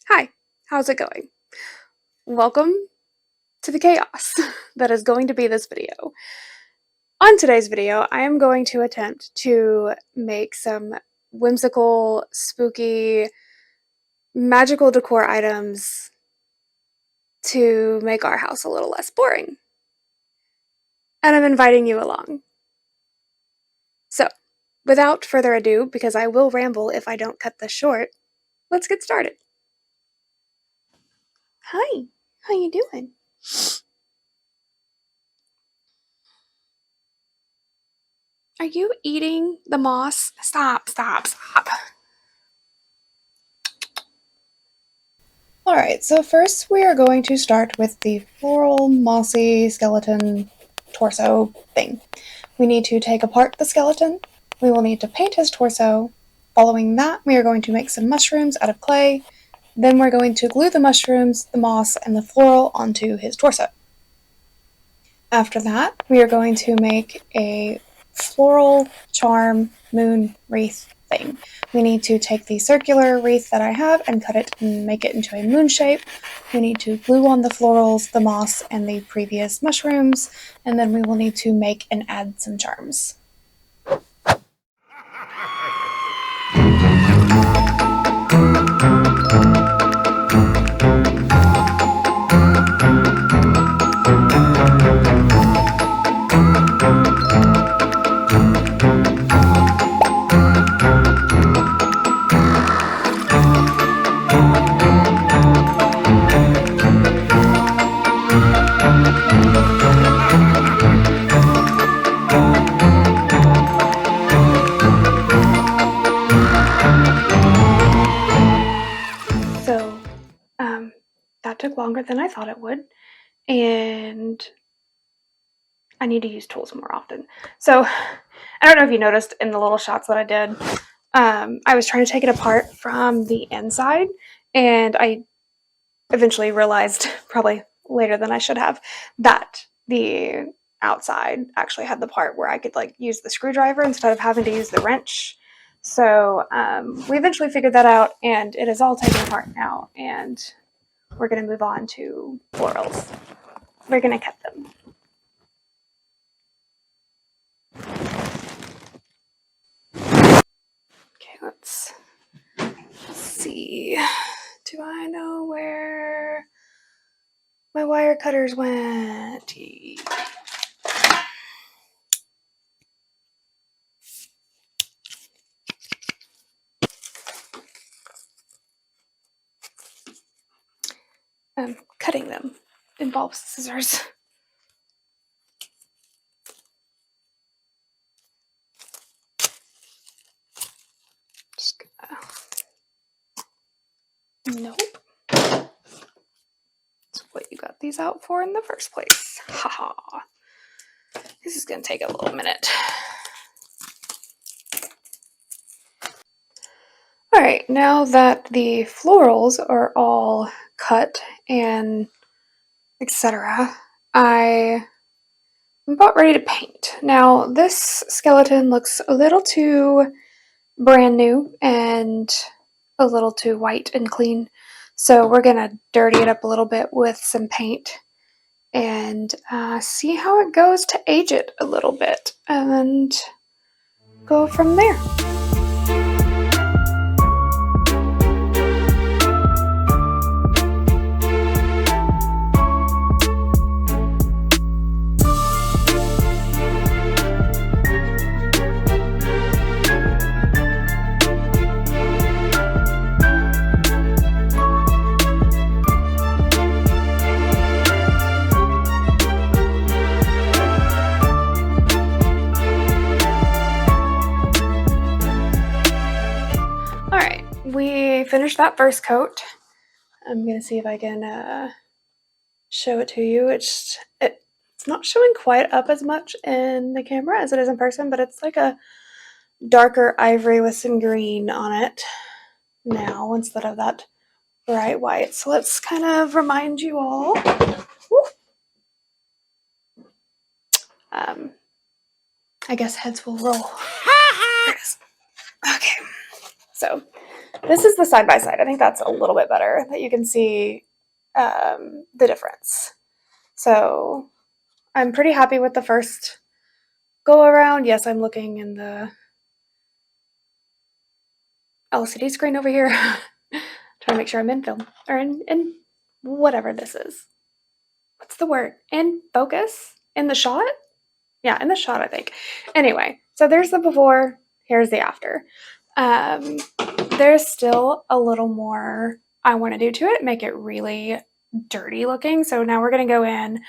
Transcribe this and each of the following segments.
Hi, how's it going? Welcome to the chaos that is going to be this video. On today's video, I am going to attempt to make some whimsical, spooky, magical decor items to make our house a little less boring. And I'm inviting you along. So, without further ado, because I will ramble if I don't cut this short, let's get started. Hi, how you doing? Are you eating the moss? Stop. Alright, so first we are going to start with the floral, mossy skeleton torso thing. We need to take apart the skeleton. We will need to paint his torso. Following that, we are going to make some mushrooms out of clay. Then we're going to glue the mushrooms, the moss, and the floral onto his torso. After that, we are going to make a floral charm moon wreath thing. We need to take the circular wreath that I have and cut it and make it into a moon shape. We need to glue on the florals, the moss, and the previous mushrooms, and then we will need to make and add some charms. So, that took longer than I thought it would, and I need to use tools more often. So, I don't know if you noticed in the little shots that I did, I was trying to take it apart from the inside, and I eventually realized, probably later than I should have, that the outside actually had the part where I could like use the screwdriver instead of having to use the wrench. So we eventually figured that out, and it is all taken apart now, and we're going to move on to florals. We're going to cut them. Okay, let's see. Do I know where my wire cutters went? Cutting them involves scissors. Just gonna... Nope. That's what you got these out for in the first place. Haha. This is gonna take a little minute. Alright, now that the florals are all cut and etc., I am about ready to paint. Now, this skeleton looks a little too brand new and a little too white and clean, so we're gonna dirty it up a little bit with some paint and see how it goes to age it a little bit and go from there. We finished that first coat. I'm gonna see if I can show it to you. It's not showing quite up as much in the camera as it is in person, but it's like a darker ivory with some green on it now instead of that bright white. So let's kind of remind you all. I guess heads will roll. There it is. Okay, so this is the side-by-side. I think that's a little bit better, that you can see the difference. So I'm pretty happy with the first go around. Yes, I'm looking in the LCD screen over here. Trying to make sure I'm in film, or in whatever this is. What's the word? In focus? In the shot? Yeah, in the shot, I think. Anyway, so there's the before, here's the after. There's still a little more I want to do to it, make it really dirty looking. So now we're going to go in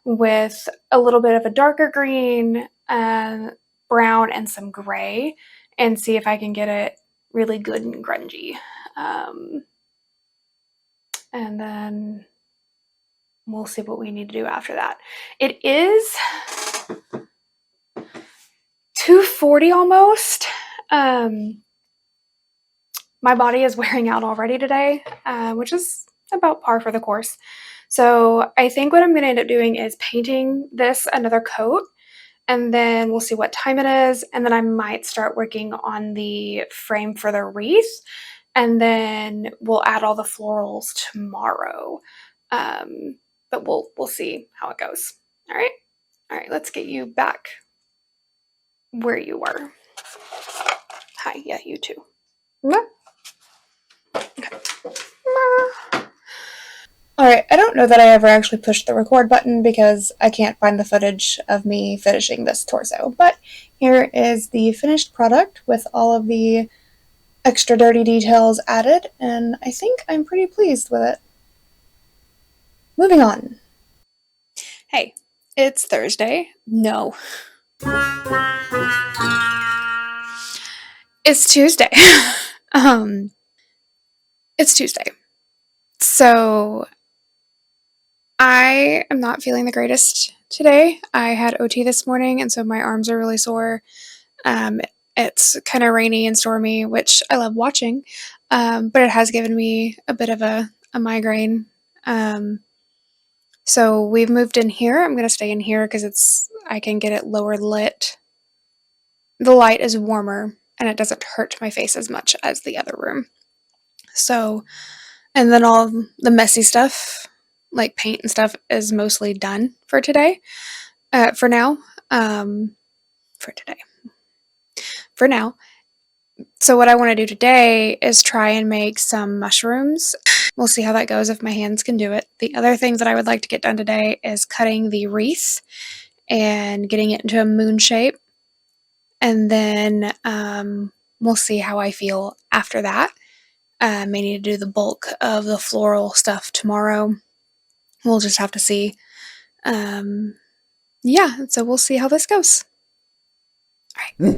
with a little bit of a darker green, brown, and some gray, and see if I can get it really good and grungy. And then we'll see what we need to do after that. It is 2:40 almost. My body is wearing out already today, which is about par for the course. So I think what I'm going to end up doing is painting this another coat, and then we'll see what time it is, and then I might start working on the frame for the wreath, and then we'll add all the florals tomorrow. But we'll see how it goes. All right, let's get you back where you were. Hi, yeah, you too. Okay. Alright, I don't know that I ever actually pushed the record button because I can't find the footage of me finishing this torso, but here is the finished product with all of the extra dirty details added, and I think I'm pretty pleased with it. Moving on. Hey, it's Thursday. No. It's Tuesday. It's Tuesday. So I am not feeling the greatest today. I had OT this morning, and so my arms are really sore. It's kind of rainy and stormy, which I love watching, but it has given me a bit of a migraine. So we've moved in here. I'm going to stay in here because I can get it lower lit. The light is warmer, and it doesn't hurt my face as much as the other room. So, and then all the messy stuff, like paint and stuff, is mostly done for today. For now. For now. So what I want to do today is try and make some mushrooms. We'll see how that goes if my hands can do it. The other things that I would like to get done today is cutting the wreath and getting it into a moon shape. And then we'll see how I feel after that. May need to do the bulk of the floral stuff tomorrow. We'll just have to see. Yeah, so we'll see how this goes. All right.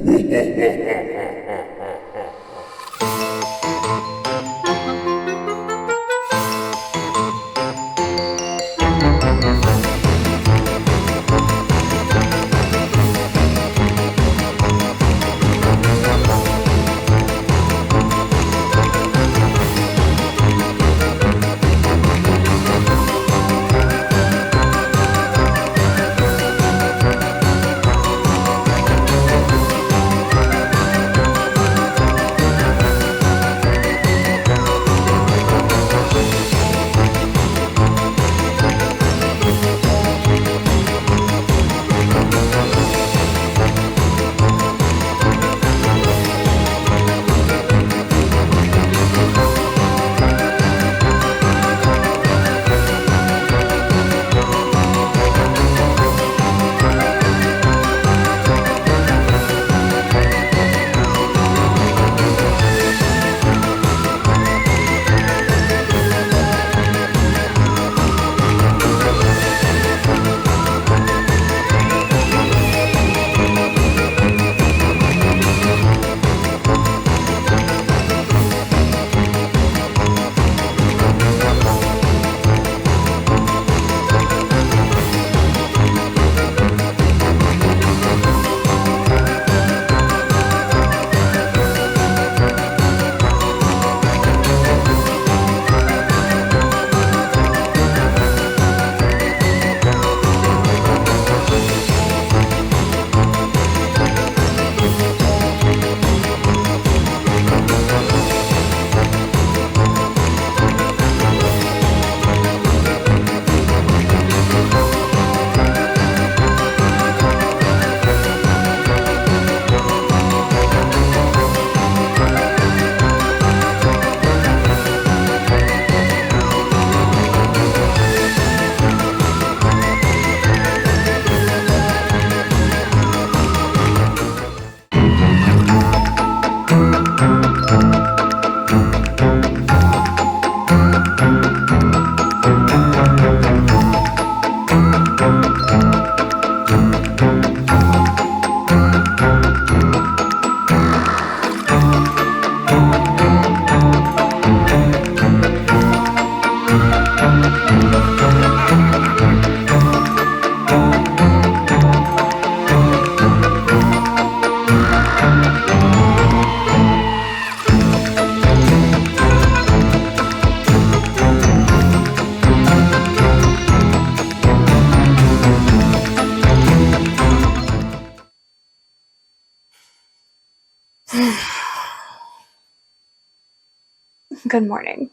Good morning.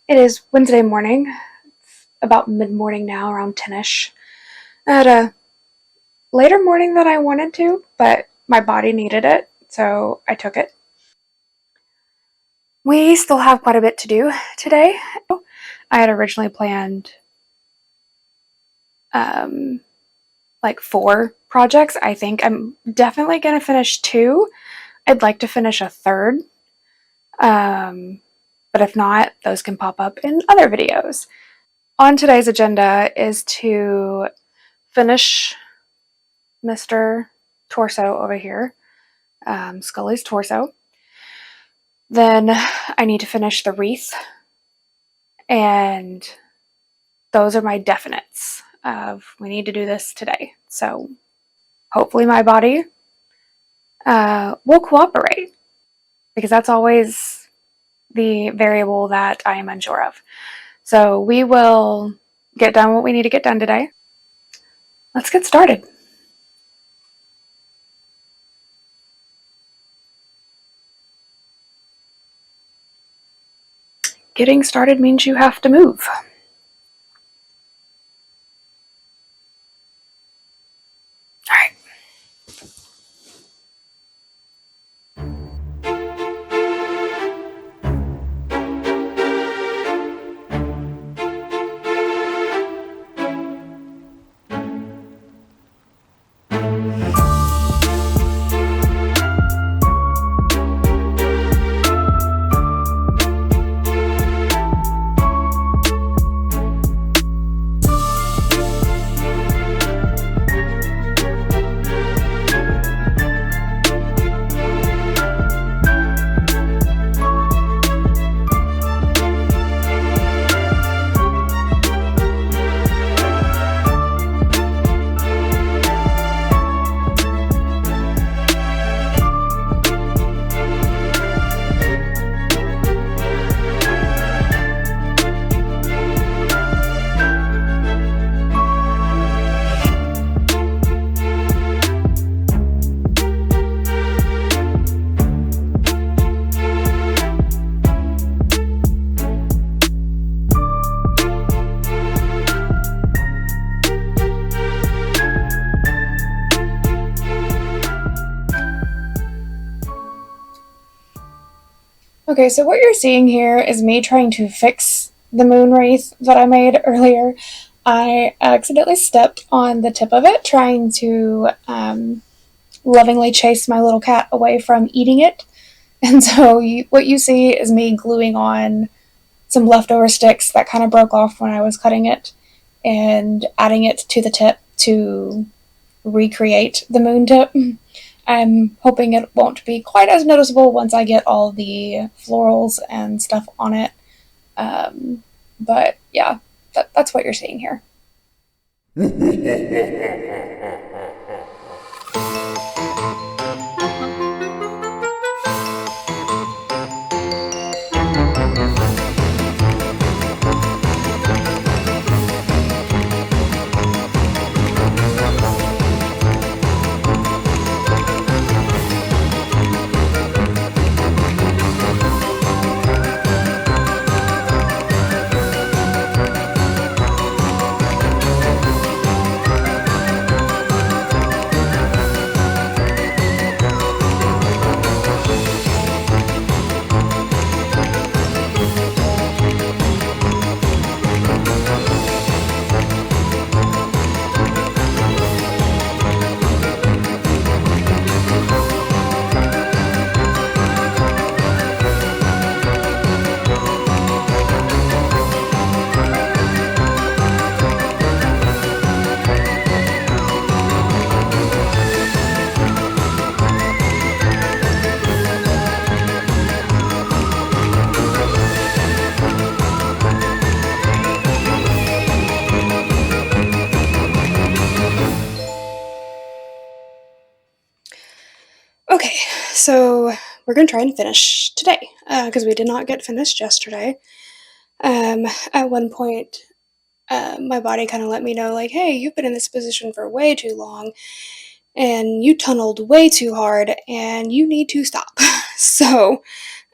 It is Wednesday morning, about mid-morning now, around 10ish. I had a later morning than I wanted to, but my body needed it, so I took it. We still have quite a bit to do today. I had originally planned um, like 4 projects. I think I'm definitely going to finish 2. I'd like to finish a third, but if not, those can pop up in other videos. On today's agenda is to finish Mr. Torso over here, Scully's torso. Then I need to finish the wreath, and those are my definites of we need to do this today. So hopefully my body will cooperate, because that's always the variable that I am unsure of. So we will get done what we need to get done today. Let's get started. Getting started means you have to move. All right. Okay, so what you're seeing here is me trying to fix the moon wreath that I made earlier. I accidentally stepped on the tip of it, trying to lovingly chase my little cat away from eating it. And so what you see is me gluing on some leftover sticks that kind of broke off when I was cutting it, and adding it to the tip to recreate the moon tip. I'm hoping it won't be quite as noticeable once I get all the florals and stuff on it. But yeah, that's what you're seeing here. Okay, so we're gonna try and finish today because we did not get finished yesterday. At one point, my body kind of let me know, like, hey, you've been in this position for way too long. and you tunneled way too hard and you need to stop. So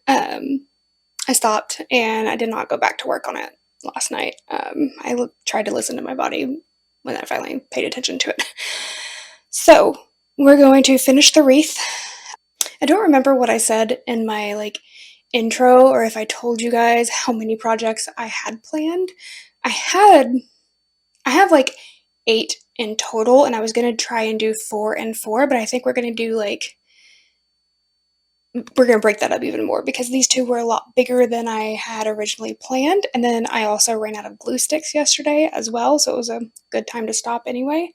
I stopped and I did not go back to work on it last night. I tried to listen to my body when I finally paid attention to it. So we're going to finish the wreath. I don't remember what I said in my intro, or if I told you guys how many projects I had planned. I have 8 in total, and I was gonna try and do 4 and 4, but I think we're gonna do we're gonna break that up even more because these 2 were a lot bigger than I had originally planned, and then I also ran out of glue sticks yesterday as well, so it was a good time to stop anyway.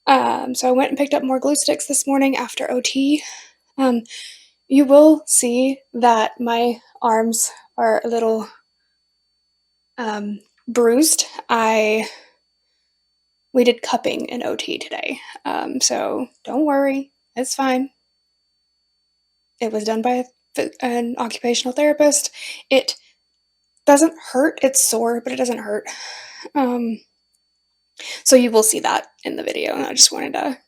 So I went and picked up more glue sticks this morning after OT. You will see that my arms are a little bruised. We did cupping in OT today, so don't worry, it's fine. It was done by an occupational therapist. It doesn't hurt. It's sore, but it doesn't hurt. So you will see that in the video, and I just wanted to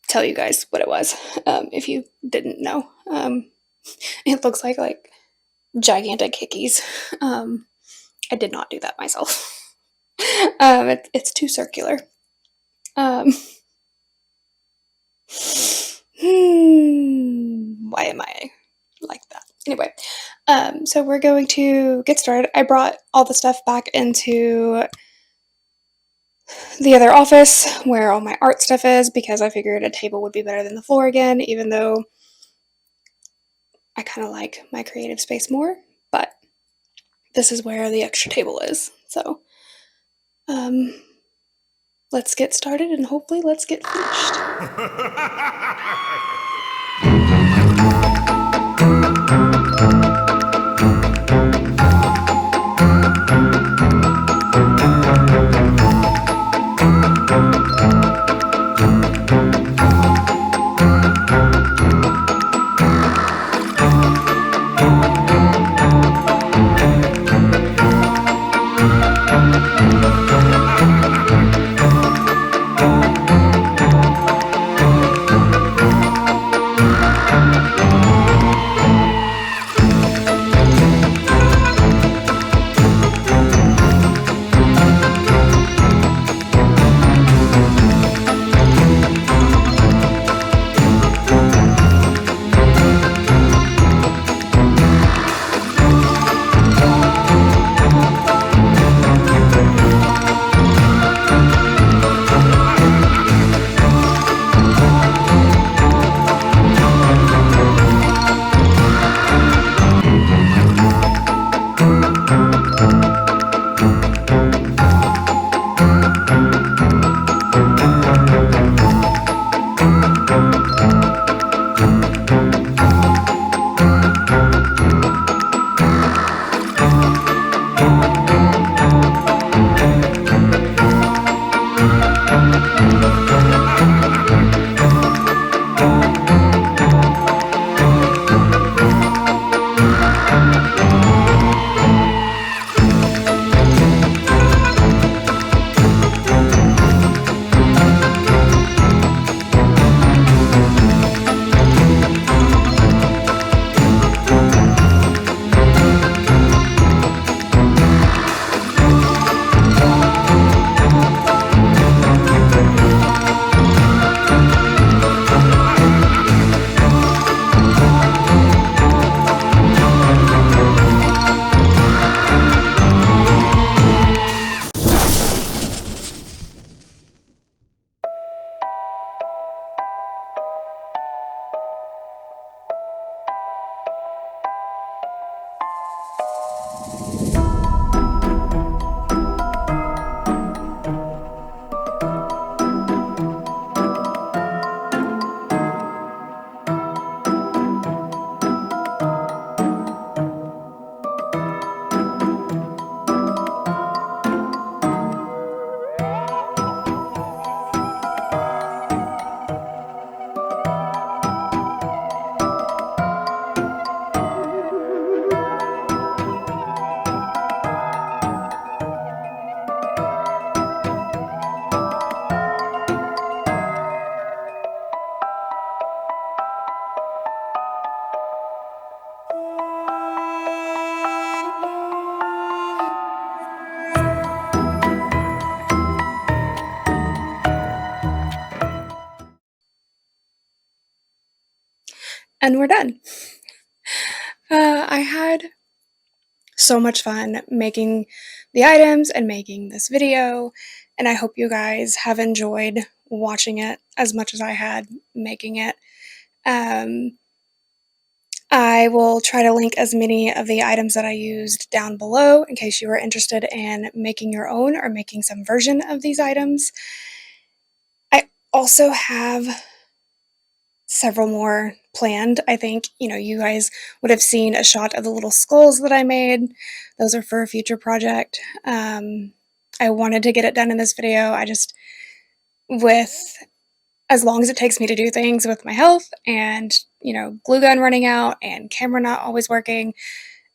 tell you guys what it was, if you didn't know. It looks like gigantic hickeys. I did not do that myself. It's too circular. Why am I like that? Anyway, so we're going to get started. I brought all the stuff back into the other office where all my art stuff is because I figured a table would be better than the floor again, even though I kind of like my creative space more, but this is where the extra table is. So, let's get started and hopefully let's get finished. and we're done. I had so much fun making the items and making this video, and I hope you guys have enjoyed watching it as much as I had making it. I will try to link as many of the items that I used down below in case you are interested in making your own or making some version of these items. I also have several more planned. I think, you guys would have seen a shot of the little skulls that I made. Those are for a future project. I wanted to get it done in this video. I just, with as long as it takes me to do things with my health and, glue gun running out and camera not always working,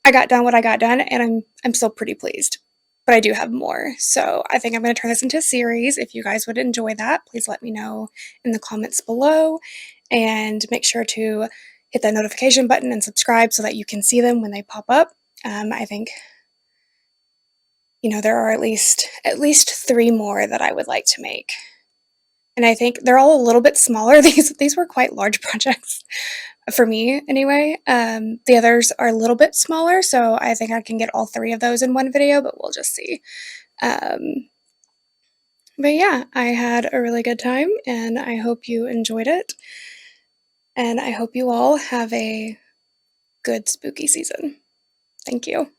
I got done what I got done, and I'm still pretty pleased. But I do have more, so I think I'm going to turn this into a series. If you guys would enjoy that, please let me know in the comments below, and make sure to hit that notification button and subscribe so that you can see them when they pop up. I think there are at least 3 more that I would like to make, and I think they're all a little bit smaller. These were quite large projects for me anyway. The others are a little bit smaller, so I think I can get all 3 of those in one video, but we'll just see. But yeah, I had a really good time, and I hope you enjoyed it. And I hope you all have a good spooky season. Thank you.